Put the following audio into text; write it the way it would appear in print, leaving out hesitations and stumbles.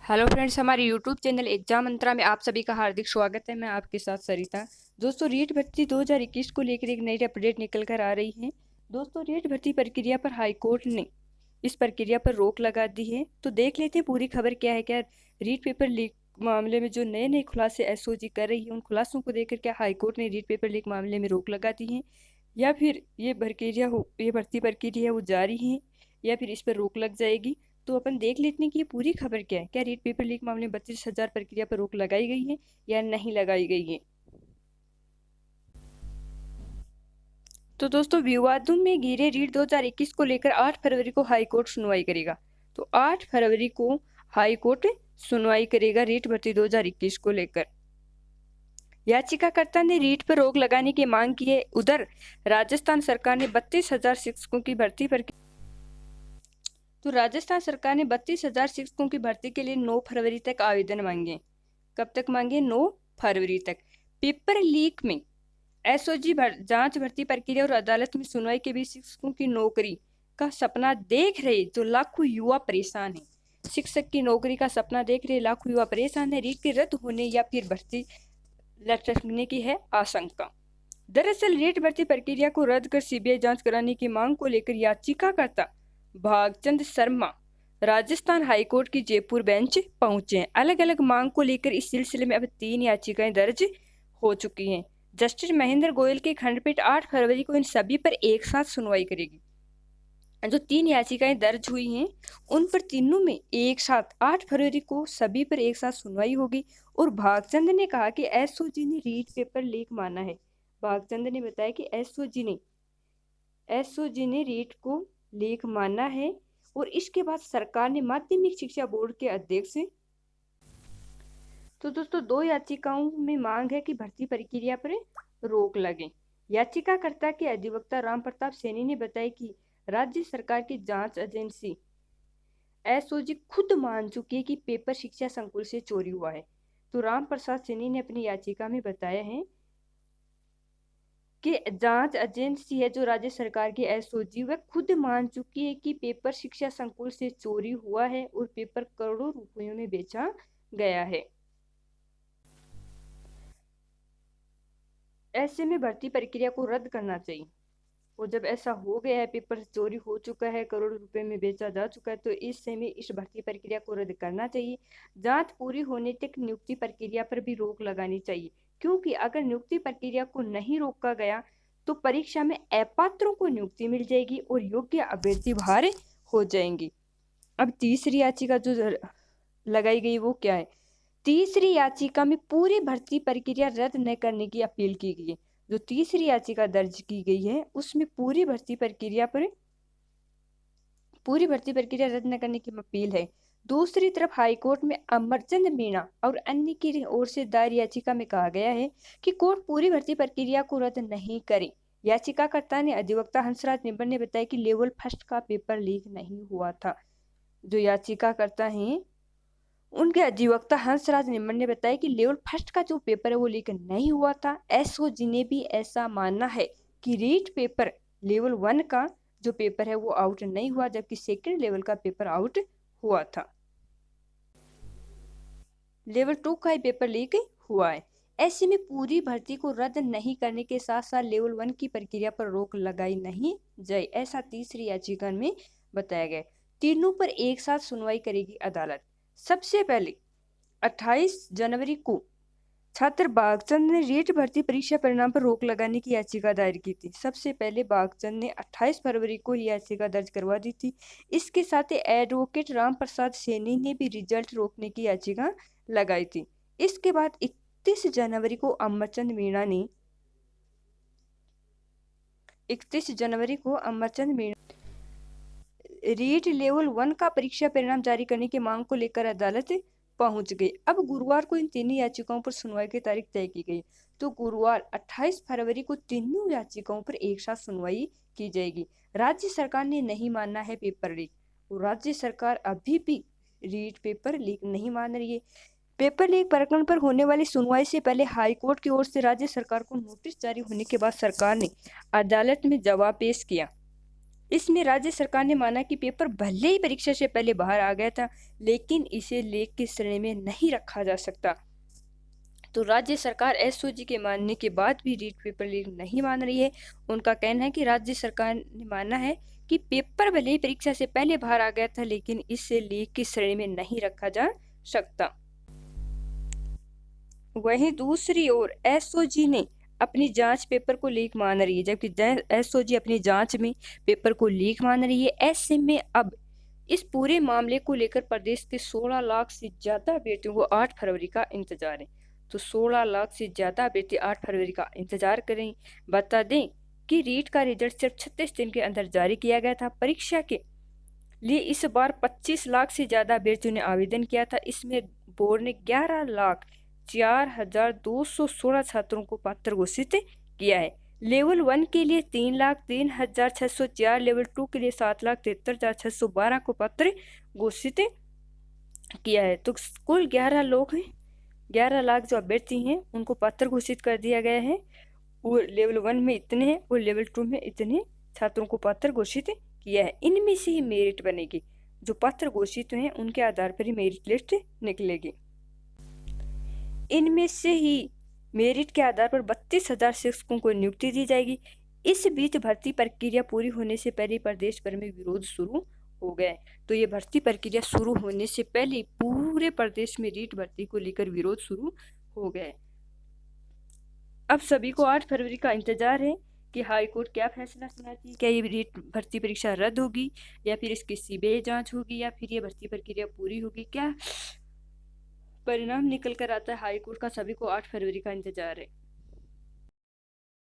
Hello friends, हमारे YouTube channel exam मंत्रा में आप सभी का हार्दिक स्वागत है। मैं आपके साथ सरिता। दोस्तों, रीट भर्ती 2021 को लेकर एक नई अपडेट निकल कर आ रही है। दोस्तों, रीट भर्ती प्रक्रिया पर हाई कोर्ट ने इस प्रक्रिया पर रोक लगा दी है। तो देख लेते हैं पूरी खबर क्या है। क्या रीट पेपर लीक मामले में जो नए नए खुलासे एसओजी कर रही है, उन खुलासों को देखकर क्या हाई कोर्ट ने रीट पेपर लीक मामले में रोक लगा दी है, या फिर ये भर्ती प्रक्रिया वो जारी है, या फिर इस पर रोक लग जाएगी। तो अपन देख लेते हैं कि ये पूरी खबर क्या है। क्या रीट पेपर लीक मामले में 32,000 प्रक्रिया पर रोक लगाई गई है या नहीं लगाई गई है। तो दोस्तों, विवादों में घिरे रीट 2021 को लेकर 8 फरवरी को हाई कोर्ट सुनवाई करेगा। तो 8 फरवरी को हाई कोर्ट सुनवाई करेगा रीट भर्ती 2021 को लेकर। याचिकाकर्ता ने रीट पर रोक लगाने की मांग की है। उधर राजस्थान सरकार ने 32,000 शिक्षकों की भर्ती पर तो राजस्थान सरकार ने 32,000 शिक्षकों की भर्ती के लिए 9 फरवरी तक आवेदन मांगे। कब तक मांगे? 9 फरवरी तक। पेपर लीक में एसओजी जांच भर्ती प्रक्रिया और अदालत में सुनवाई के बीच शिक्षकों की नौकरी का सपना देख रहे जो लाखों युवा परेशान हैं। शिक्षक की नौकरी का सपना देख रहे लाखों युवा परेशान है। रीट के रद्द होने या फिर भर्ती लटकने की है आशंका। दरअसल रीट भर्ती प्रक्रिया को रद्द कर सीबीआई जांच कराने की मांग को लेकर याचिकाकर्ता भागचंद शर्मा राजस्थान हाईकोर्ट की जयपुर बेंच पहुंचे हैं। अलग अलग मांग को लेकर इस सिलसिले में अब 3 याचिकाएं दर्ज हो चुकी हैं। जस्टिस महेंद्र गोयल की खंडपीठ 8 फरवरी को इन सभी पर एक साथ सुनवाई करेगी। जो 3 याचिकाएं दर्ज हुई हैं, उन पर तीनों में एक साथ 8 फरवरी को सभी पर एक साथ सुनवाई होगी। और भागचंद ने कहा कि एसओजी ने रीट पेपर लीक माना है। भागचंद ने बताया कि एसओजी ने रीट को लीक माना है। और इसके बाद सरकार ने माध्यमिक शिक्षा बोर्ड के अध्यक्ष तो दोस्तों 2 याचिकाओं में मांग है कि भर्ती प्रक्रिया पर रोक लगे। याचिकाकर्ता के अधिवक्ता राम प्रताप सैनी ने बताया कि राज्य सरकार की जांच एजेंसी एसओजी खुद मान चुकी है कि पेपर शिक्षा संकुल से चोरी हुआ है। तो राम प्रसाद सैनी ने अपनी याचिका में बताया है कि जांच एजेंसी है जो राज्य सरकार की एसओजी, वह खुद मान चुकी है कि पेपर शिक्षा संकुल से चोरी हुआ है और पेपर करोड़ों रुपयों में बेचा गया है। ऐसे में भर्ती प्रक्रिया को रद्द करना चाहिए। और जब ऐसा हो गया है, पेपर चोरी हो चुका है, करोड़ों रुपए में बेचा जा चुका है, तो इस समय इस भर्ती प्रक्रिया को रद्द करना चाहिए। जांच पूरी होने तक नियुक्ति प्रक्रिया पर भी रोक लगानी चाहिए, क्योंकि अगर नियुक्ति प्रक्रिया को नहीं रोका गया तो परीक्षा में अपात्रों को नियुक्ति मिल जाएगी और योग्य अभ्यर्थी बाहर हो जाएंगी। अब तीसरी याचिका जो लगाई गई वो क्या है? तीसरी याचिका में पूरी भर्ती प्रक्रिया रद्द न करने की अपील की गई है। जो तीसरी याचिका दर्ज की गई है उसमें पूरी भर्ती प्रक्रिया रद्द न करने की अपील है। दूसरी तरफ हाईकोर्ट में अमरचंद मीणा और अन्य की ओर से दायर याचिका में कहा गया है कि कोर्ट पूरी भर्ती प्रक्रिया को रद्द नहीं करे। याचिकाकर्ता ने अधिवक्ता हंसराज निब्बर ने बताया कि लेवल फर्स्ट का पेपर लीक नहीं हुआ था। जो याचिकाकर्ता हैं, उनके अधिवक्ता हंसराज निम्मन ने बताया कि लेवल फर्स्ट का जो पेपर है वो लीक नहीं हुआ था। एसओजी ने भी ऐसा मानना है कि रीट पेपर लेवल 1 का जो पेपर है वो आउट नहीं हुआ, जबकि सेकंड लेवल का पेपर आउट हुआ था। लेवल 2 का ही पेपर लीक हुआ है। ऐसे में पूरी भर्ती को रद्द नहीं करने के साथ साथ लेवल 1 की प्रक्रिया पर रोक लगाई नहीं जाए, ऐसा तीसरी याचिका में बताया गया। तीनों पर एक साथ सुनवाई करेगी अदालत। सबसे पहले 28 जनवरी को छात्र बागचंद ने रीट भर्ती परीक्षा परिणाम पर रोक लगाने की याचिका दायर की थी। सबसे पहले बागचंद ने 28 फरवरी को यह याचिका दर्ज करवा दी थी। इसके साथ ही एडवोकेट राम प्रसाद सैनी ने भी रिजल्ट रोकने की याचिका लगाई थी। इसके बाद 31 जनवरी को अमरचंद मीणा रीट लेवल 1 का परीक्षा परिणाम जारी करने की मांग को लेकर अदालत पहुंच गई। अब गुरुवार को इन तीनों याचिकाओं पर सुनवाई की तारीख तय की गई। तो गुरुवार 28 फरवरी को तीनों याचिकाओं पर एक साथ सुनवाई की जाएगी। राज्य सरकार ने नहीं मानना है पेपर लीक। राज्य सरकार अभी भी रीट पेपर लीक नहीं मान रही है। पेपर लीक प्रकरण पर होने वाली सुनवाई से पहले हाईकोर्ट की ओर से राज्य सरकार को नोटिस जारी होने के बाद सरकार ने अदालत में जवाब पेश किया। इसमें राज्य सरकार ने माना कि पेपर भले ही परीक्षा से पहले बाहर आ गया था, लेकिन इसे लीक की श्रेणी में नहीं रखा जा सकता। तो राज्य सरकार एसओजी के मानने के बाद भी रीट पेपर लीक नहीं मान रही है। उनका कहना है कि राज्य सरकार ने माना है कि पेपर भले ही परीक्षा से पहले बाहर आ गया था, लेकिन इसे लीक की श्रेणी में नहीं रखा जा सकता। वहीं दूसरी ओर एसओजी ने अपनी जांच पेपर को लीक मान रही है, जबकि एसओजी अपनी जांच में पेपर को लीक मान रही है। ऐसे में अब इस पूरे मामले को लेकर प्रदेश के 16 लाख से ज्यादा अभ्यर्थियों को 8 फरवरी का इंतजार है। तो 16 लाख से ज्यादा अभ्यर्थी 8 फरवरी का इंतजार करें। बता दें कि रीट का रिजल्ट सिर्फ 36 दिन के अंदर जारी किया गया था। परीक्षा के लिए इस बार 25 लाख से ज्यादा अभ्यर्थियों ने आवेदन किया था। इसमें बोर्ड ने 11,04,216 छात्रों को पात्र घोषित किया है। लेवल 1 के लिए 3,03,604, लेवल 2 के लिए 7,73,612 को पात्र घोषित किया है। तो कुल 11 लोग हैं, 11 लाख जो अभ्यर्थी हैं उनको पात्र घोषित कर दिया गया है। वो लेवल 1 में इतने हैं और लेवल 2 में इतने छात्रों को पात्र घोषित किया है। इनमें से ही मेरिट बनेगी। जो पात्र घोषित हैं उनके आधार पर ही मेरिट लिस्ट निकलेगी। इनमें से ही मेरिट के आधार पर 32,000 शिक्षकों को नियुक्ति दी जाएगी। इस बीच भर्ती प्रक्रिया पूरी होने से पहले प्रदेश भर में विरोध शुरू हो गया। तो ये भर्ती प्रक्रिया शुरू होने से पहले पूरे प्रदेश में रीट भर्ती को लेकर विरोध शुरू हो गया। अब सभी को 8 फरवरी का इंतजार है कि हाई कोर्ट क्या फैसला सुनाती है। क्या ये रीट भर्ती परीक्षा रद्द होगी या फिर इसकी सीबीआई जांच होगी या फिर ये भर्ती प्रक्रिया पूरी होगी, क्या परिणाम निकल कर आता है हाई कोर्ट का, सभी को 8 फरवरी का इंतजार है।